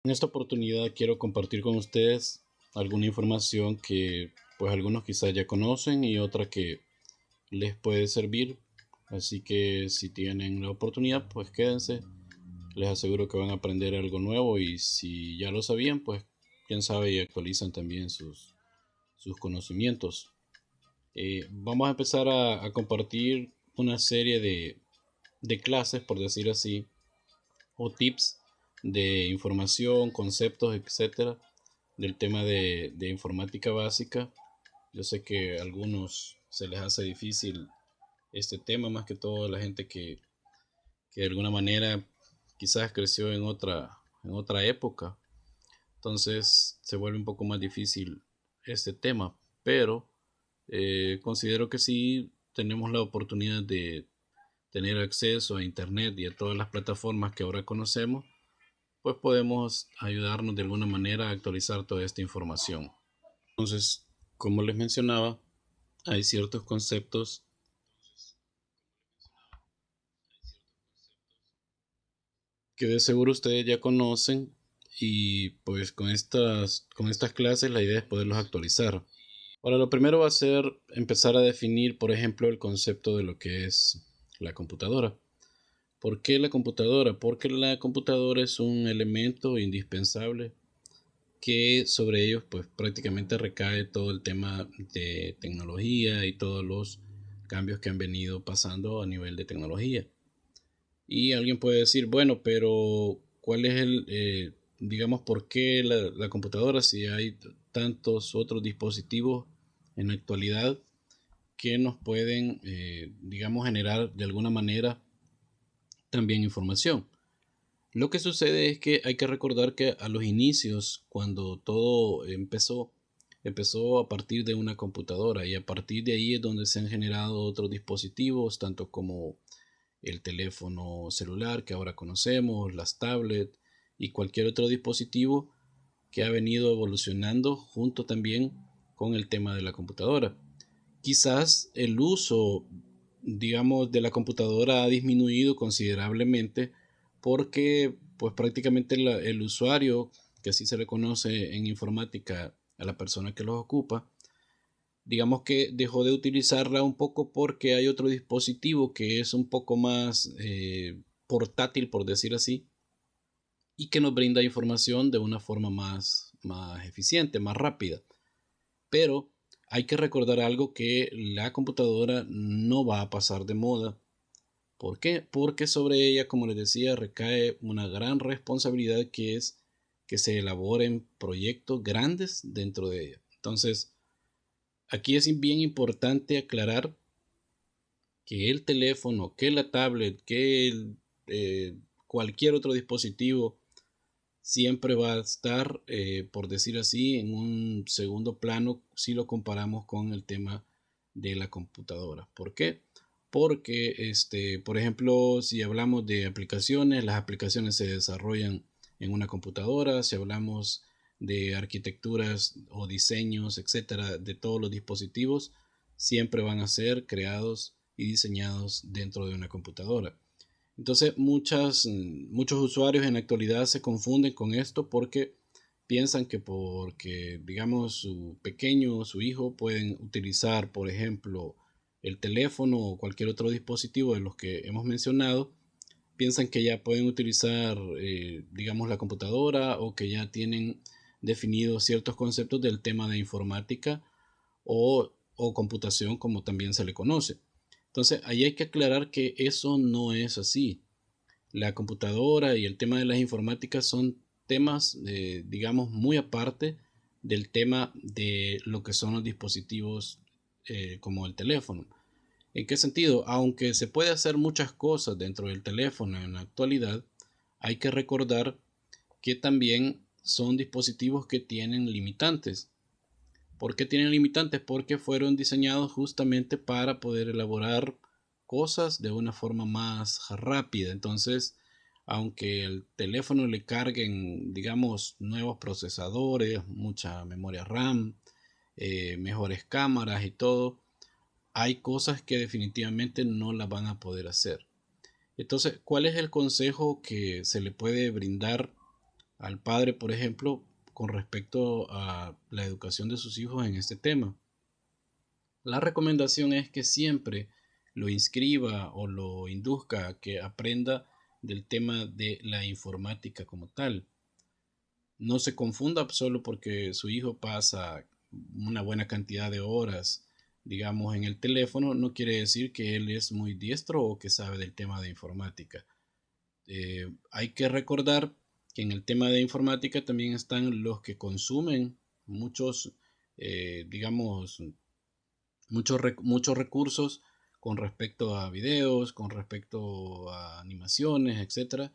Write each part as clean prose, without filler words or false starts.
En esta oportunidad quiero compartir con ustedes alguna información que pues algunos quizás ya conocen y otra que les puede servir. Así que si tienen la oportunidad, pues quédense. Les aseguro que van a aprender algo nuevo y si ya lo sabían, pues quién sabe y actualizan también sus conocimientos. Vamos a empezar a compartir una serie de clases, por decir así, o tips de información, conceptos, etcétera, del tema de informática básica. Yo sé que a algunos se les hace difícil este tema, más que todo la gente que de alguna manera quizás creció en otra época. Entonces se vuelve un poco más difícil este tema, pero considero que sí tenemos la oportunidad de tener acceso a Internet y a todas las plataformas que ahora conocemos, pues podemos ayudarnos de alguna manera a actualizar toda esta información. Entonces, como les mencionaba, hay ciertos conceptos que de seguro ustedes ya conocen y pues con estas clases la idea es poderlos actualizar. Ahora, lo primero va a ser empezar a definir, por ejemplo, el concepto de lo que es la computadora. ¿Por qué la computadora? Porque la computadora es un elemento indispensable que sobre ellos pues prácticamente recae todo el tema de tecnología y todos los cambios que han venido pasando a nivel de tecnología. Y alguien puede decir, bueno, pero ¿cuál es digamos, por qué la computadora si hay tantos otros dispositivos en la actualidad que nos pueden, digamos, generar de alguna manera también información? Lo que sucede es que hay que recordar que a los inicios, cuando todo empezó a partir de una computadora y a partir de ahí es donde se han generado otros dispositivos, tanto como el teléfono celular que ahora conocemos, las tablets y cualquier otro dispositivo que ha venido evolucionando junto también con el tema de la computadora. Quizás el uso, digamos, de la computadora ha disminuido considerablemente porque pues prácticamente el usuario, que así se le conoce en informática a la persona que los ocupa, digamos que dejó de utilizarla un poco porque hay otro dispositivo que es un poco más portátil, por decir así, y que nos brinda información de una forma más eficiente, más rápida. Pero hay que recordar algo, que la computadora no va a pasar de moda. ¿Por qué? Porque sobre ella, como les decía, recae una gran responsabilidad, que es que se elaboren proyectos grandes dentro de ella. Entonces, aquí es bien importante aclarar que el teléfono, que la tablet, que cualquier otro dispositivo siempre va a estar, por decir así, en un segundo plano si lo comparamos con el tema de la computadora. ¿Por qué? Porque, por ejemplo, si hablamos de aplicaciones, las aplicaciones se desarrollan en una computadora. Si hablamos de arquitecturas o diseños, etcétera, de todos los dispositivos, siempre van a ser creados y diseñados dentro de una computadora. Entonces, muchos usuarios en la actualidad se confunden con esto porque piensan que porque, digamos, su pequeño o su hijo pueden utilizar, por ejemplo, el teléfono o cualquier otro dispositivo de los que hemos mencionado, piensan que ya pueden utilizar, digamos, la computadora, o que ya tienen definidos ciertos conceptos del tema de informática o computación, como también se le conoce. Entonces, ahí hay que aclarar que eso no es así. La computadora y el tema de las informáticas son temas, digamos, muy aparte del tema de lo que son los dispositivos, como el teléfono. ¿En qué sentido? Aunque se puede hacer muchas cosas dentro del teléfono en la actualidad, hay que recordar que también son dispositivos que tienen limitantes. ¿Por qué tienen limitantes? Porque fueron diseñados justamente para poder elaborar cosas de una forma más rápida. Entonces, aunque el teléfono le carguen, digamos, nuevos procesadores, mucha memoria RAM, mejores cámaras y todo, hay cosas que definitivamente no las van a poder hacer. Entonces, ¿cuál es el consejo que se le puede brindar al padre, por ejemplo, con respecto a la educación de sus hijos en este tema. La recomendación es que siempre lo inscriba o lo induzca a que aprenda del tema de la informática como tal. No se confunda solo porque su hijo pasa una buena cantidad de horas, digamos, en el teléfono, no quiere decir que él es muy diestro o que sabe del tema de informática. Hay que recordar que en el tema de informática también están los que consumen muchos, digamos, muchos recursos con respecto a videos, con respecto a animaciones, etcétera,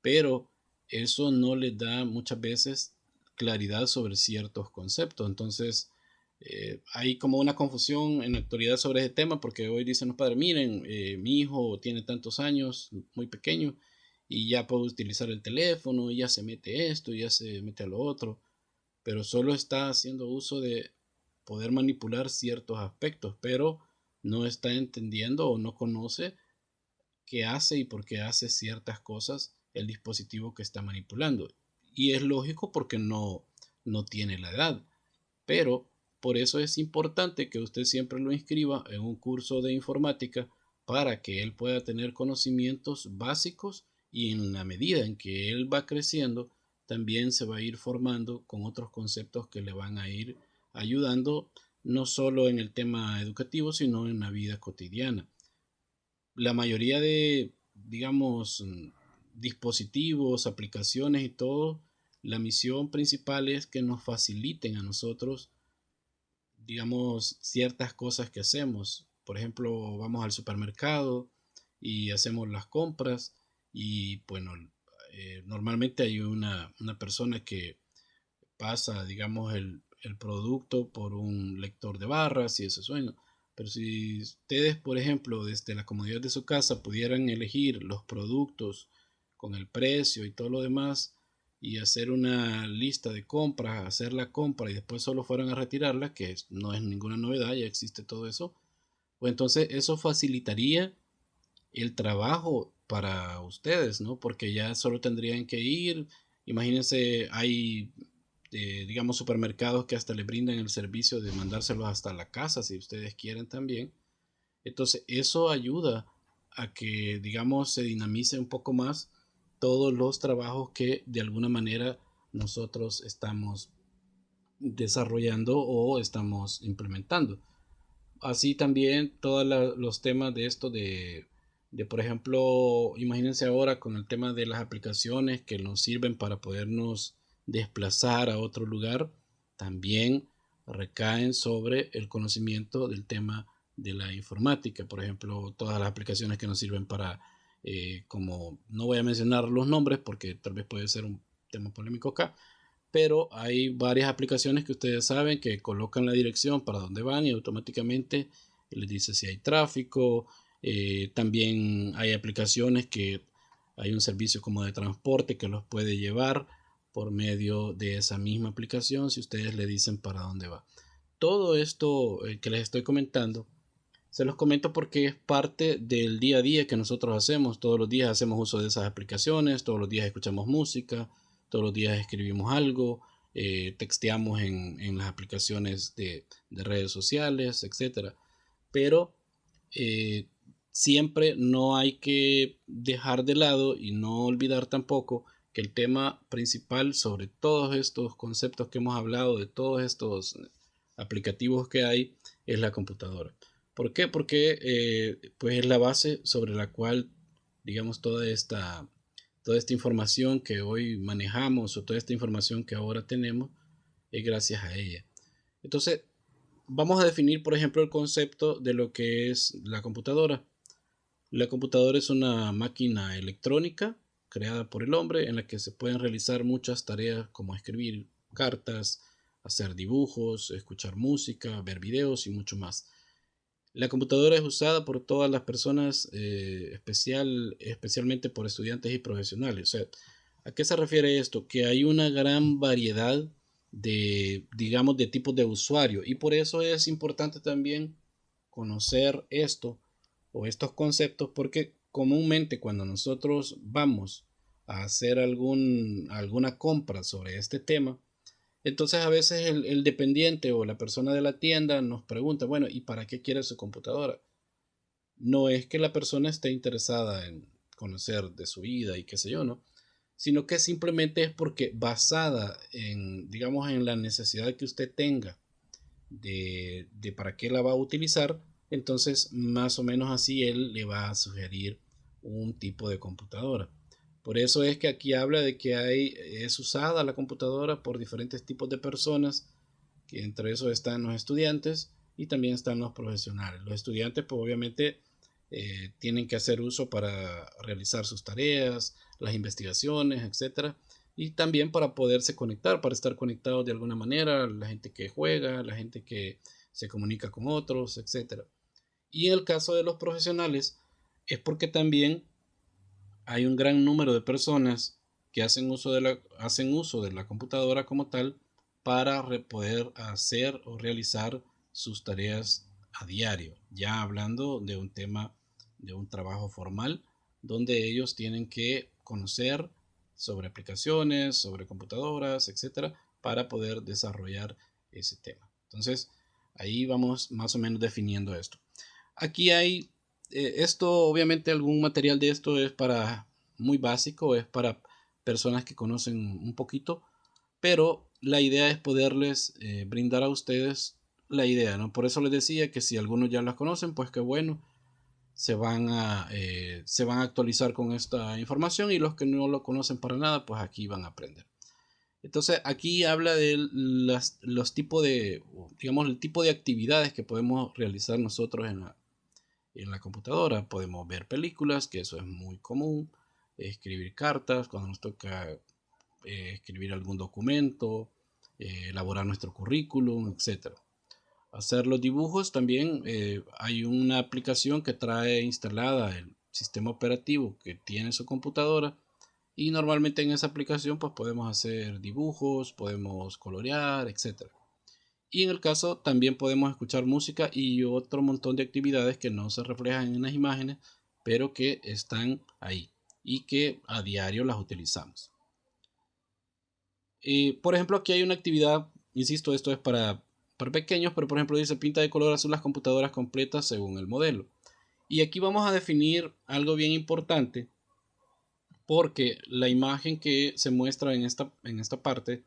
pero eso no les da muchas veces claridad sobre ciertos conceptos. Entonces, hay como una confusión en la actualidad sobre ese tema, porque hoy dicen los padres, miren, mi hijo tiene tantos años, muy pequeño, y ya puede utilizar el teléfono, y ya se mete esto, y ya se mete a lo otro, pero solo está haciendo uso de poder manipular ciertos aspectos, pero no está entendiendo o no conoce qué hace y por qué hace ciertas cosas el dispositivo que está manipulando. Y es lógico porque no tiene la edad. Pero por eso es importante que usted siempre lo inscriba en un curso de informática para que él pueda tener conocimientos básicos y en la medida en que él va creciendo, también se va a ir formando con otros conceptos que le van a ir ayudando no solo en el tema educativo, sino en la vida cotidiana. La mayoría de, digamos, dispositivos, aplicaciones y todo, la misión principal es que nos faciliten a nosotros, digamos, ciertas cosas que hacemos. Por ejemplo, vamos al supermercado y hacemos las compras y bueno, normalmente hay una persona que pasa, digamos, el producto por un lector de barras y eso suena. Pero si ustedes, por ejemplo, desde la comodidad de su casa pudieran elegir los productos con el precio y todo lo demás y hacer una lista de compras, hacer la compra y después solo fueran a retirarla, que no es ninguna novedad, ya existe todo eso, pues entonces eso facilitaría el trabajo para ustedes, ¿no? Porque ya solo tendrían que ir, imagínense, hay, digamos, supermercados que hasta le brindan el servicio de mandárselos hasta la casa si ustedes quieren también. Entonces, eso ayuda a que, digamos, se dinamice un poco más todos los trabajos que de alguna manera nosotros estamos desarrollando o estamos implementando. Así también todos los temas de esto de, por ejemplo, imagínense ahora con el tema de las aplicaciones que nos sirven para podernos desplazar a otro lugar, también recaen sobre el conocimiento del tema de la informática. Por ejemplo, todas las aplicaciones que nos sirven para, como no voy a mencionar los nombres porque tal vez puede ser un tema polémico acá, pero hay varias aplicaciones que ustedes saben que colocan la dirección para donde van y automáticamente les dice si hay tráfico. También hay aplicaciones que hay un servicio como de transporte que los puede llevar por medio de esa misma aplicación si ustedes le dicen para dónde va. Todo esto que les estoy comentando, se los comento porque es parte del día a día que nosotros hacemos. Todos los días hacemos uso de esas aplicaciones, todos los días escuchamos música, todos los días escribimos algo, texteamos en las aplicaciones de redes sociales, etcétera. Pero eh, siempre no hay que dejar de lado y no olvidar tampoco que el tema principal sobre todos estos conceptos que hemos hablado, de todos estos aplicativos que hay, es la computadora. ¿Por qué? Porque pues es la base sobre la cual, digamos, toda esta información que hoy manejamos o toda esta información que ahora tenemos es gracias a ella. Entonces, vamos a definir, por ejemplo, el concepto de lo que es la computadora. La computadora es una máquina electrónica creada por el hombre en la que se pueden realizar muchas tareas como escribir cartas, hacer dibujos, escuchar música, ver videos y mucho más. La computadora es usada por todas las personas, especialmente por estudiantes y profesionales. O sea, ¿a qué se refiere esto? Que hay una gran variedad de, digamos, de tipos de usuario y por eso es importante también conocer esto o estos conceptos porque comúnmente cuando nosotros vamos a hacer alguna compra sobre este tema, entonces a veces el dependiente o la persona de la tienda nos pregunta, bueno, ¿y para qué quiere su computadora? No es que la persona esté interesada en conocer de su vida y qué sé yo, ¿no? Sino que simplemente es porque basada en, digamos, en la necesidad que usted tenga de para qué la va a utilizar, entonces más o menos así él le va a sugerir un tipo de computadora. Por eso es que aquí habla de que es usada la computadora por diferentes tipos de personas, que entre eso están los estudiantes y también están los profesionales. Los estudiantes pues obviamente tienen que hacer uso para realizar sus tareas, las investigaciones, etcétera, y también para poderse conectar, para estar conectados de alguna manera, la gente que juega, la gente que se comunica con otros, etcétera. Y en el caso de los profesionales es porque también hay un gran número de personas que hacen uso de la computadora como tal para poder hacer o realizar sus tareas a diario, ya hablando de un tema de un trabajo formal donde ellos tienen que conocer sobre aplicaciones, sobre computadoras, etcétera, para poder desarrollar ese tema. Entonces, ahí vamos más o menos definiendo esto. Aquí hay esto, obviamente algún material de esto es para muy básico, es para personas que conocen un poquito, pero la idea es poderles brindar a ustedes la idea, ¿no? Por eso les decía que si algunos ya las conocen, pues qué bueno, se van a actualizar con esta información y los que no lo conocen para nada, pues aquí van a aprender. Entonces aquí habla de los tipos de, digamos, el tipo de actividades que podemos realizar nosotros en la computadora. Podemos ver películas, que eso es muy común, escribir cartas cuando nos toca escribir algún documento, elaborar nuestro currículum, etc. Hacer los dibujos también. Hay una aplicación que trae instalada el sistema operativo que tiene su computadora y normalmente en esa aplicación pues podemos hacer dibujos, podemos colorear, etc. Y en el caso también podemos escuchar música y otro montón de actividades que no se reflejan en las imágenes, pero que están ahí y que a diario las utilizamos. Por ejemplo, aquí hay una actividad, insisto, esto es para pequeños, pero por ejemplo dice pinta de color azul las computadoras completas según el modelo. Y aquí vamos a definir algo bien importante porque la imagen que se muestra en esta parte,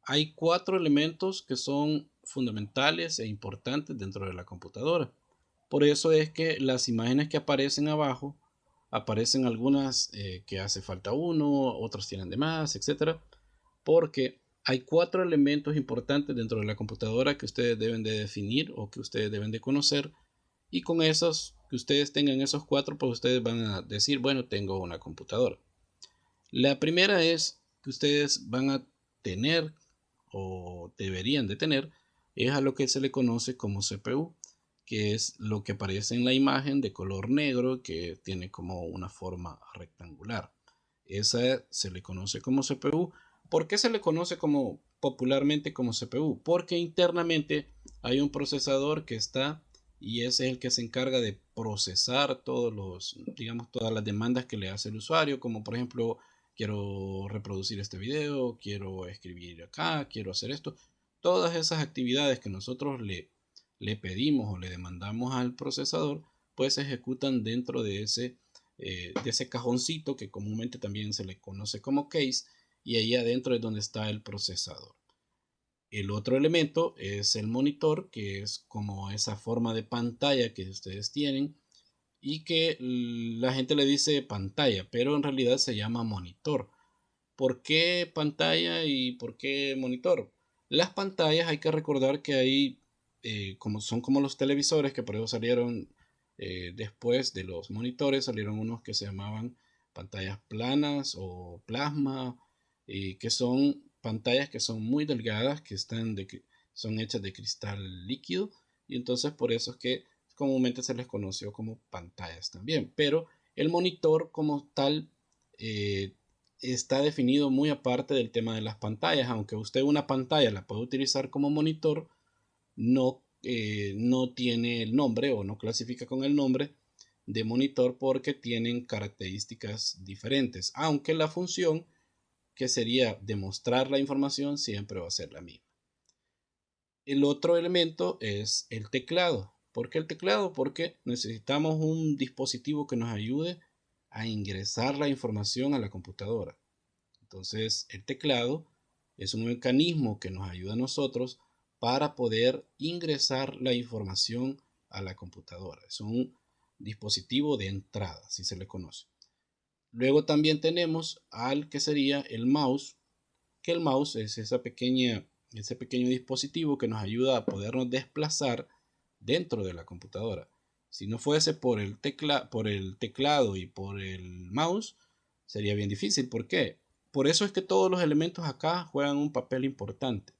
hay 4 elementos que son fundamentales e importantes dentro de la computadora. Por eso es que las imágenes que aparecen abajo, aparecen algunas que hace falta uno, otras tienen de más, etcétera, porque hay 4 elementos importantes dentro de la computadora que ustedes deben de definir o que ustedes deben de conocer, y con esos que ustedes tengan esos 4, pues ustedes van a decir, bueno, tengo una computadora. La primera es que ustedes van a tener o deberían de tener es a lo que se le conoce como CPU, que es lo que aparece en la imagen de color negro que tiene como una forma rectangular. Esa se le conoce como CPU. ¿Por qué se le conoce como popularmente como CPU? Porque internamente hay un procesador que está y ese es el que se encarga de procesar digamos, todas las demandas que le hace el usuario, como por ejemplo, quiero reproducir este video, quiero escribir acá, quiero hacer esto. Todas esas actividades que nosotros le pedimos o le demandamos al procesador, pues se ejecutan dentro de ese cajoncito que comúnmente también se le conoce como case, y ahí adentro es donde está el procesador. El otro elemento es el monitor, que es como esa forma de pantalla que ustedes tienen y que la gente le dice pantalla, pero en realidad se llama monitor. ¿Por qué pantalla y por qué monitor? Las pantallas hay que recordar que son como los televisores, que por eso salieron después de los monitores, salieron unos que se llamaban pantallas planas o plasma, que son pantallas que son muy delgadas, son hechas de cristal líquido, y entonces por eso es que comúnmente se les conoció como pantallas también. Pero el monitor como tal eh, está definido muy aparte del tema de las pantallas. Aunque usted una pantalla la puede utilizar como monitor, no tiene el nombre o no clasifica con el nombre de monitor porque tienen características diferentes, aunque la función, que sería demostrar la información, siempre va a ser la misma. El otro elemento es el teclado. ¿Por qué el teclado? Porque necesitamos un dispositivo que nos ayude a ingresar la información a la computadora. Entonces, el teclado es un mecanismo que nos ayuda a nosotros para poder ingresar la información a la computadora. Es un dispositivo de entrada, si se le conoce. Luego también tenemos al que sería el mouse, que el mouse es ese pequeño dispositivo que nos ayuda a podernos desplazar dentro de la computadora. Si no fuese por el teclado y por el mouse, sería bien difícil. ¿Por qué? Por eso es que todos los elementos acá juegan un papel importante.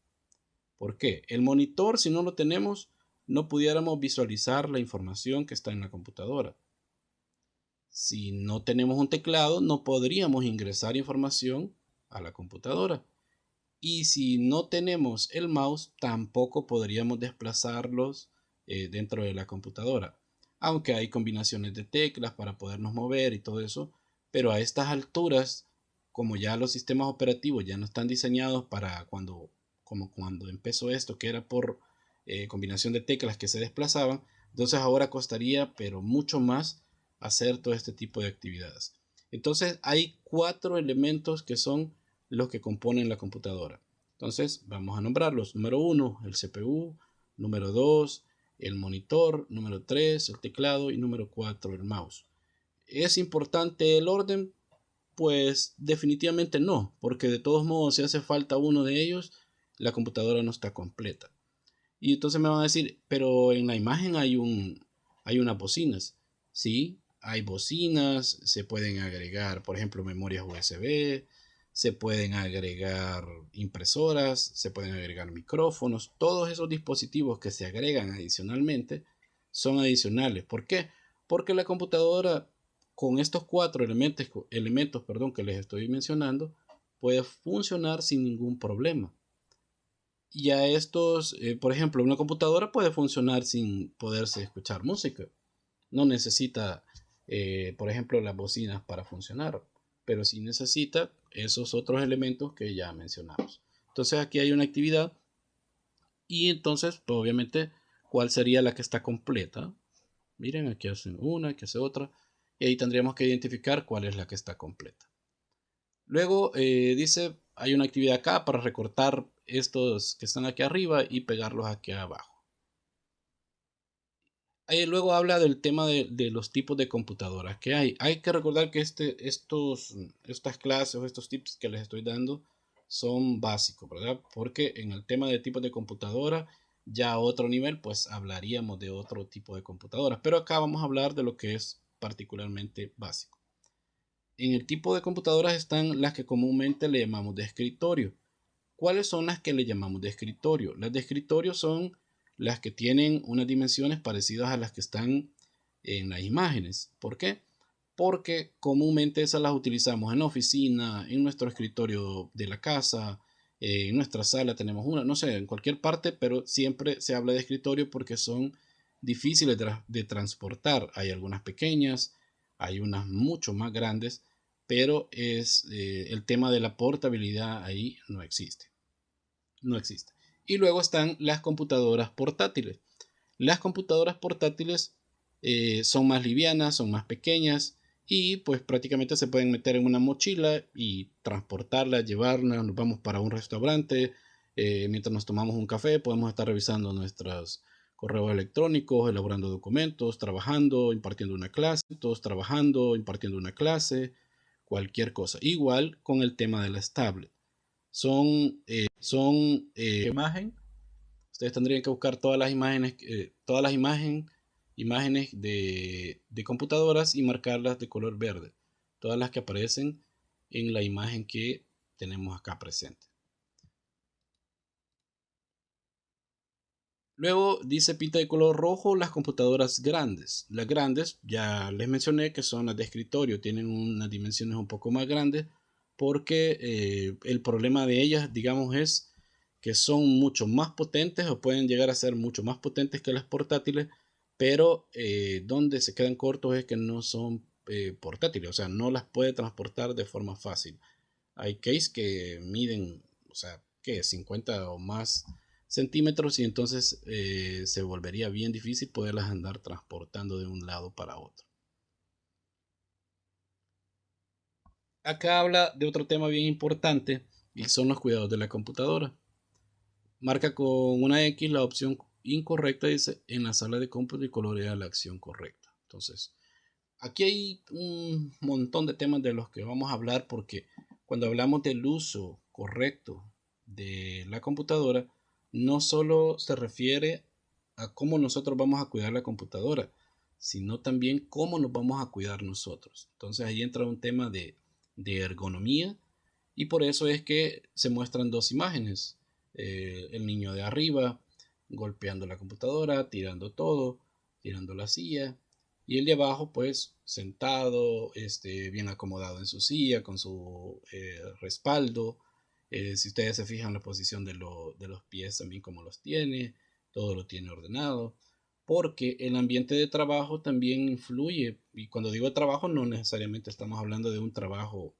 ¿Por qué? El monitor, si no lo tenemos, no pudiéramos visualizar la información que está en la computadora. Si no tenemos un teclado, no podríamos ingresar información a la computadora. Y si no tenemos el mouse, tampoco podríamos desplazarlos dentro de la computadora. Aunque hay combinaciones de teclas para podernos mover y todo eso, pero a estas alturas, como ya los sistemas operativos ya no están diseñados para como cuando empezó esto, que era por combinación de teclas que se desplazaban, entonces ahora costaría, pero mucho más, hacer todo este tipo de actividades. Entonces hay 4 elementos que son los que componen la computadora. Entonces vamos a nombrarlos. Número 1, el CPU. Número 2, el monitor. Número 3, el teclado. Y número 4, el mouse. ¿Es importante el orden? Pues definitivamente no, porque de todos modos si hace falta uno de ellos, la computadora no está completa. Y entonces me van a decir, pero en la imagen hay unas bocinas. Sí, hay bocinas, se pueden agregar, por ejemplo, memorias USB, se pueden agregar impresoras, se pueden agregar micrófonos. Todos esos dispositivos que se agregan adicionalmente son adicionales. ¿Por qué? Porque la computadora con estos 4 elementos que les estoy mencionando puede funcionar sin ningún problema. Y a estos, por ejemplo, una computadora puede funcionar sin poderse escuchar música. No necesita, por ejemplo, las bocinas para funcionar, pero sí necesita esos otros elementos que ya mencionamos. Entonces aquí hay una actividad y entonces, pues, obviamente, ¿cuál sería la que está completa? Miren, aquí hacen una, aquí hace otra, y ahí tendríamos que identificar cuál es la que está completa. Luego dice, hay una actividad acá para recortar estos que están aquí arriba y pegarlos aquí abajo. Luego habla del tema de los tipos de computadoras que hay. Hay que recordar que estas clases o estos tips que les estoy dando son básicos, ¿verdad? Porque en el tema de tipos de computadora, ya a otro nivel, pues hablaríamos de otro tipo de computadoras. Pero acá vamos a hablar de lo que es particularmente básico. En el tipo de computadoras están las que comúnmente le llamamos de escritorio. ¿Cuáles son las que le llamamos de escritorio? Las de escritorio son las que tienen unas dimensiones parecidas a las que están en las imágenes. ¿Por qué? Porque comúnmente esas las utilizamos en la oficina, en nuestro escritorio de la casa, en nuestra sala tenemos una, no sé, en cualquier parte, pero siempre se habla de escritorio porque son difíciles de transportar. Hay algunas pequeñas, hay unas mucho más grandes, pero el tema de la portabilidad ahí no existe. No existe. Y luego están las computadoras portátiles. Las computadoras portátiles son más livianas, son más pequeñas y pues prácticamente se pueden meter en una mochila y transportarla, llevarla. Nos vamos para un restaurante, mientras nos tomamos un café, podemos estar revisando nuestros correos electrónicos, elaborando documentos, trabajando, impartiendo una clase, todos trabajando, impartiendo una clase, cualquier cosa. Igual con el tema de las tablets. Imagen. Ustedes tendrían que buscar todas las imágenes de computadoras y marcarlas de color verde. Todas las que aparecen en la imagen que tenemos acá presente. Luego dice pinta de color rojo las computadoras grandes. Las grandes ya les mencioné que son las de escritorio, tienen unas dimensiones un poco más grandes porque el problema de ellas, digamos, es que son mucho más potentes o pueden llegar a ser mucho más potentes que las portátiles pero donde se quedan cortos es que no son portátiles, o sea, no las puede transportar de forma fácil. Hay case que miden, o sea, que 50 o más centímetros y entonces se volvería bien difícil poderlas andar transportando de un lado para otro. Acá habla de otro tema bien importante y son los cuidados de la computadora. Marca con una X la opción incorrecta, dice, en la sala de cómputo y colorea la acción correcta. Entonces, aquí hay un montón de temas de los que vamos a hablar porque cuando hablamos del uso correcto de la computadora, no solo se refiere a cómo nosotros vamos a cuidar la computadora, sino también cómo nos vamos a cuidar nosotros. Entonces ahí entra un tema de ergonomía y por eso es que se muestran dos imágenes. El niño de arriba golpeando la computadora, tirando todo, tirando la silla. Y el de abajo, pues, sentado, bien acomodado en su silla, con su respaldo. Si ustedes se fijan la posición de los pies también como los tiene, todo lo tiene ordenado. Porque el ambiente de trabajo también influye. Y cuando digo trabajo, no necesariamente estamos hablando de un trabajo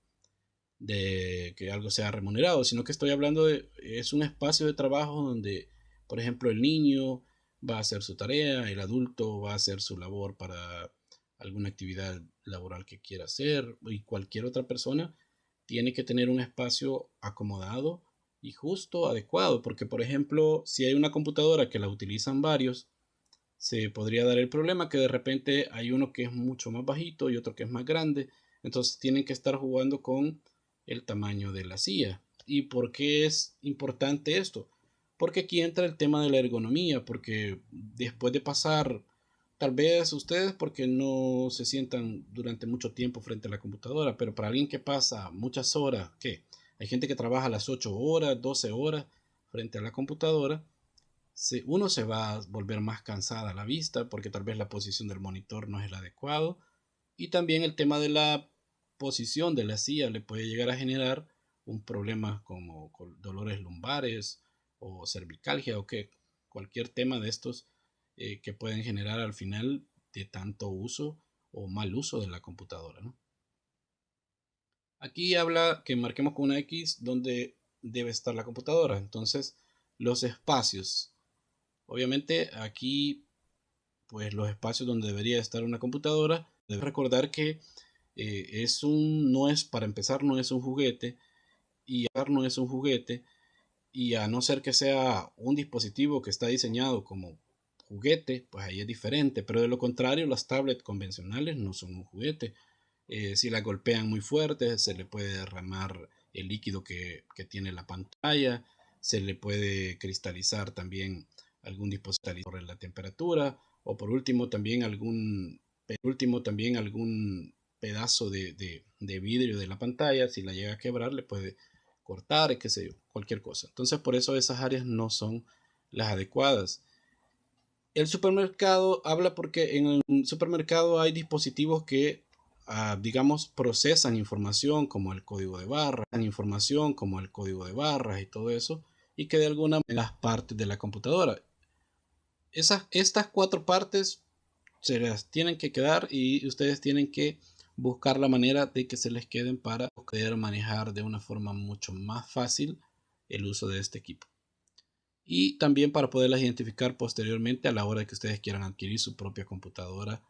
de que algo sea remunerado, sino que estoy hablando es un espacio de trabajo donde, por ejemplo, el niño va a hacer su tarea, el adulto va a hacer su labor para alguna actividad laboral que quiera hacer y cualquier otra persona tiene que tener un espacio acomodado y justo, adecuado, porque por ejemplo, si hay una computadora que la utilizan varios, se podría dar el problema que de repente hay uno que es mucho más bajito y otro que es más grande, entonces tienen que estar jugando con el tamaño de la silla. ¿Y por qué es importante esto? Porque aquí entra el tema de la ergonomía, porque después de pasar, tal vez ustedes porque no se sientan durante mucho tiempo frente a la computadora, pero para alguien que pasa muchas horas, ¿qué? Hay gente que trabaja las 8 horas, 12 horas frente a la computadora, uno se va a volver más cansada a la vista porque tal vez la posición del monitor no es el adecuado y también el tema de la posición de la silla le puede llegar a generar un problema como dolores lumbares o cervicalgia o que cualquier tema de estos que pueden generar al final de tanto uso o mal uso de la computadora, ¿no? Aquí habla que marquemos con una X donde debe estar la computadora. Entonces, los espacios. Obviamente aquí, pues los espacios donde debería estar una computadora, debes recordar que no es, para empezar, no es un juguete y no es un juguete y a no ser que sea un dispositivo que está diseñado como juguete, pues ahí es diferente, pero de lo contrario, las tablets convencionales no son un juguete. Si la golpean muy fuerte, se le puede derramar el líquido que tiene la pantalla, se le puede cristalizar también algún dispositivo por la temperatura, o por último también algún pedazo de vidrio de la pantalla, si la llega a quebrar, le puede cortar, qué sé yo, cualquier cosa. Entonces, por eso esas áreas no son las adecuadas. El supermercado habla porque en el supermercado hay dispositivos que, digamos, procesan información como el código de barras y todo eso, y que de alguna manera las partes de la computadora. Estas cuatro partes se las tienen que quedar y ustedes tienen que buscar la manera de que se les queden para poder manejar de una forma mucho más fácil el uso de este equipo y también para poderlas identificar posteriormente a la hora de que ustedes quieran adquirir su propia computadora